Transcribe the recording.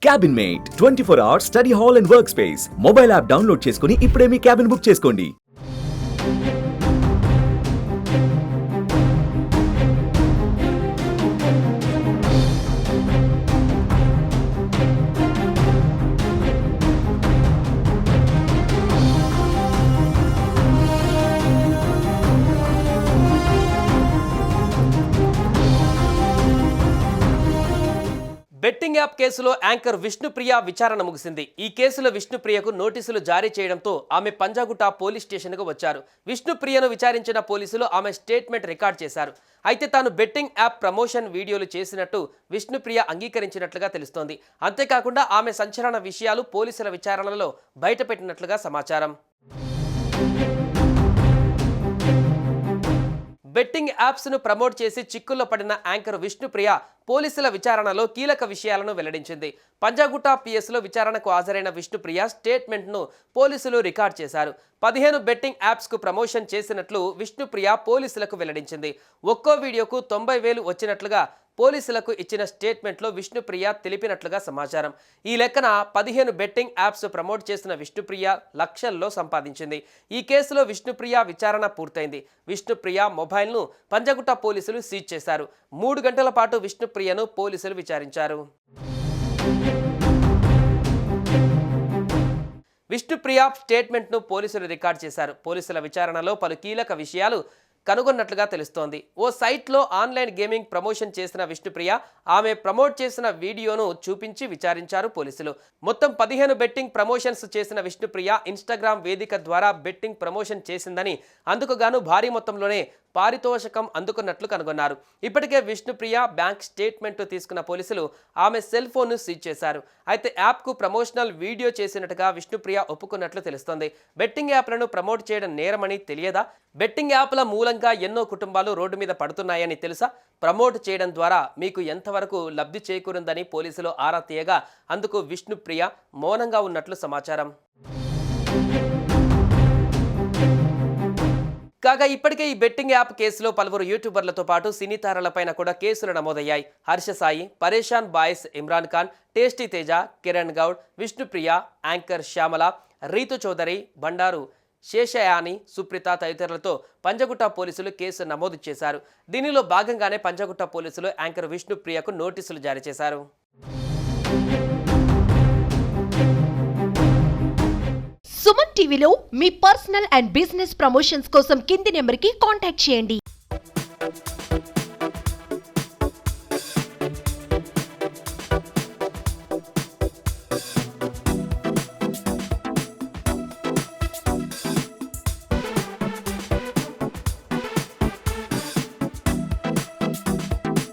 Cabin mate 24 hours study hall and work space mobile app download చేసుకుని ఇప్పుడే మీ cabin book చేసుకోండి. Betting app కేసులో యాంకర్ విష్ణుప్రియ విచారణ ముగిసింది. ఈ కేసులో విష్ణుప్రియకు నోటీసులు జారీ చేయడంతో ఆమె పంజాగుట్ట పోలీస్ స్టేషన్కు వచ్చారు. విష్ణుప్రియను విచారించిన పోలీసులు ఆమె స్టేట్మెంట్ రికార్డ్ చేశారు. అయితే తాను బెట్టింగ్ యాప్ ప్రమోషన్ వీడియోలు చేసినట్టు విష్ణుప్రియ అంగీకరించినట్లుగా తెలుస్తోంది. అంతేకాకుండా ఆమె సంచలన విషయాలు పోలీసుల విచారణలో బయటపెట్టినట్లుగా సమాచారం. బెట్టింగ్ యాప్స్ను ప్రమోట్ చేసి చిక్కుల్లో పడిన యాంకర్ విష్ణుప్రియ పోలీసుల విచారణలో కీలక విషయాలను వెల్లడించింది. పంజాగుట్ట పిఎస్లో విచారణకు హాజరైన విష్ణుప్రియ స్టేట్మెంట్ను పోలీసులు రికార్డ్ చేశారు. 15 బెట్టింగ్ యాప్స్కు ప్రమోషన్ చేసినట్లు విష్ణుప్రియ పోలీసులకు వెల్లడించింది. ఒక్కో వీడియోకు 90,000 వచ్చినట్లుగా పోలీసులకు ఇచ్చిన స్టేట్మెంట్లో విష్ణుప్రియ తెలిపినట్లుగా సమాచారం. ఈ లెక్కన 15 బెట్టింగ్ యాప్స్ ప్రమోట్ చేసిన విష్ణుప్రియ లక్షల్లో సంపాదించింది. ఈ కేసులో విష్ణుప్రియ విచారణ పూర్తయింది. విష్ణుప్రియ మొబైల్ను పంజాగుట్ట పోలీసులు సీజ్ చేశారు. 3 గంటల పాటు విష్ణుప్రియను పోలీసులు విచారించారు. విష్ణుప్రియ స్టేట్మెంట్ను పోలీసులు రికార్డ్ చేశారు. పోలీసుల విచారణలో పలు కీలక విషయాలు కనుగొన్నట్లుగా తెలుస్తోంది. ఓ సైట్లో ఆన్లైన్ గేమింగ్ ప్రమోషన్ చేసిన విష్ణుప్రియ ఆమె ప్రమోట్ చేసిన వీడియోను చూపించి విచారించారు పోలీసులు. మొత్తం 15 బెట్టింగ్ ప్రమోషన్స్ చేసిన విష్ణుప్రియ ఇన్స్టాగ్రామ్ వేదిక ద్వారా బెట్టింగ్ ప్రమోషన్ చేసిందని, అందుకు గాను భారీ మొత్తంలోనే పారితోషికం అందుకున్నట్లు కనుగొన్నారు. ఇప్పటికే విష్ణుప్రియ బ్యాంక్ స్టేట్మెంట్ తీసుకున్న పోలీసులు ఆమె సెల్ ఫోన్ను సీజ్ చేశారు. అయితే యాప్కు ప్రమోషనల్ వీడియో చేసినట్టుగా విష్ణుప్రియ ఒప్పుకున్నట్లు తెలుస్తోంది. బెట్టింగ్ యాప్లను ప్రమోట్ చేయడం నేరమని తెలియదా? బెట్టింగ్ యాప్ల మూలంగా ఎన్నో కుటుంబాలు రోడ్డు మీద పడుతున్నాయని తెలుసా? ప్రమోట్ చేయడం ద్వారా మీకు ఎంతవరకు లబ్ధి చేకూరిందని పోలీసులు ఆరా తీయగా అందుకు విష్ణుప్రియ మౌనంగా ఉన్నట్లు సమాచారం. కాగా ఇప్పటికే ఈ బెట్టింగ్ యాప్ కేసులో పలువురు యూట్యూబర్లతో పాటు సినీ తారలపైన కూడా కేసులు నమోదయ్యాయి. Harsha Sai, Pareshan boys Imran Khan, tasty Teja, Kiran Goud, Vishnupriya, anchor Shyamala, Ritu Chaudhary, Bandaru Seshayani, Supritha తదితరులతో పంజాగుట్ట పోలీసులు కేసు నమోదు చేశారు. దీనిలో భాగంగానే పంజాగుట్ట పోలీసులు యాంకర్ విష్ణుప్రియకు నోటీసులు జారీ చేశారు. సుమన్ టీవీలో మీ పర్సనల్ అండ్ బిజినెస్ ప్రమోషన్స్ కోసం కింది నెంబర్కి కాంటాక్ట్ చేయండి.